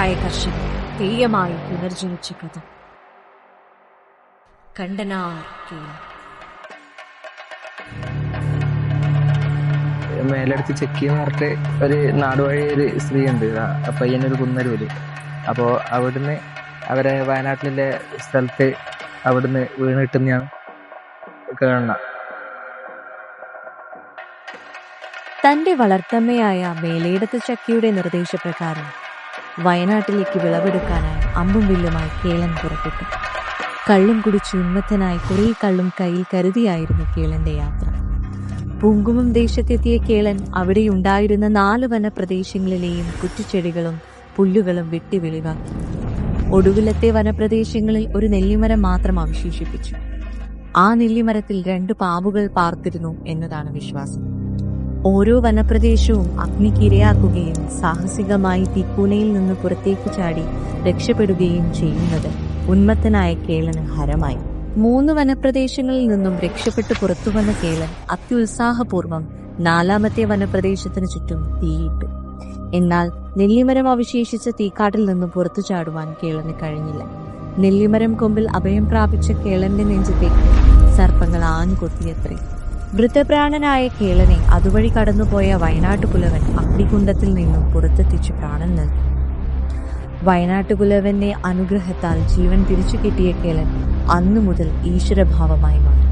ധീരരായ കർഷകർ തെയ്യമായി പുനർജനിച്ച കഥ. കണ്ടനാർ കേളൻ. മേലെടുത്ത് ചെക്ക് എന്ന് പറഞ്ഞിട്ട് ഒരു നാടുവഴി ഒരു സ്ത്രീ ഉണ്ട്, പയ്യനൊരു കുന്നരൂര്. അപ്പോൾ അവിടുന്ന് അവരെ വയനാട്ടിലെ സ്ഥലത്ത് അവിടുന്ന് വീണ് കിട്ടുന്നതാണ് കേളന. തന്റെ വളർത്തമ്മയായ മേലേടത്ത് ചക്കിയുടെ നിർദ്ദേശപ്രകാരം വയനാട്ടിലേക്ക് വിളവെടുക്കാനായി അമ്പും വില്ലുമായി കേളൻ പുറപ്പെട്ടു. കള്ളും കുടിച്ച് ഉന്മത്തനായി കുറേ കള്ളും കയ്യിൽ കരുതിയായിരുന്നു കേളന്റെ യാത്ര. പൂങ്കുമം ദേശത്തെത്തിയ കേളൻ അവിടെയുണ്ടായിരുന്ന 4 വനപ്രദേശങ്ങളിലെയും കുറ്റിച്ചെടികളും പുല്ലുകളും വെട്ടി വെളിവാക്കി. ഒടുവിലത്തെ വനപ്രദേശങ്ങളിൽ ഒരു നെല്ലിമരം മാത്രം അവശേഷിപ്പിച്ചു. ആ നെല്ലിമരത്തിൽ 2 പാമ്പുകൾ പാർത്തിരുന്നു എന്നതാണ് വിശ്വാസം. ഓരോ വനപ്രദേശവും അഗ്നിക്കിരയാക്കുകയും സാഹസികമായി തീക്കൂനയിൽ നിന്ന് പുറത്തേക്ക് ചാടി രക്ഷപ്പെടുകയും ചെയ്യുന്നത് ഉന്മത്തനായ കേളന് ഹരമായി. 3 വനപ്രദേശങ്ങളിൽ നിന്നും രക്ഷപ്പെട്ടു പുറത്തുവന്ന കേളൻ അത്യുത്സാഹപൂർവം 4ാമത്തെ വനപ്രദേശത്തിന് ചുറ്റും തീയിട്ടു. എന്നാൽ നെല്ലിമരം അവശേഷിച്ച തീക്കാട്ടിൽ നിന്നും പുറത്തു ചാടുവാൻ കേളന് കഴിഞ്ഞില്ല. നെല്ലിമരം കൊമ്പിൽ അഭയം പ്രാപിച്ച കേളന്റെ നെഞ്ചത്തേക്ക് സർപ്പങ്ങൾ ആഞ്ഞുകൊത്തിയത്രേ. വൃദ്ധപ്രാണനായ കേളനെ അതുവഴി കടന്നുപോയ വയനാട്ടുപുലവൻ അഗ്നികുണ്ഡത്തിൽ നിന്നും പുറത്തെത്തിച്ചു പ്രാണൻ നൽകി. വയനാട്ടുപുലവന്റെ അനുഗ്രഹത്താൽ ജീവൻ തിരിച്ചു കിട്ടിയ കേളൻ അന്നു മുതൽ ഈശ്വരഭാവമായി മാറി.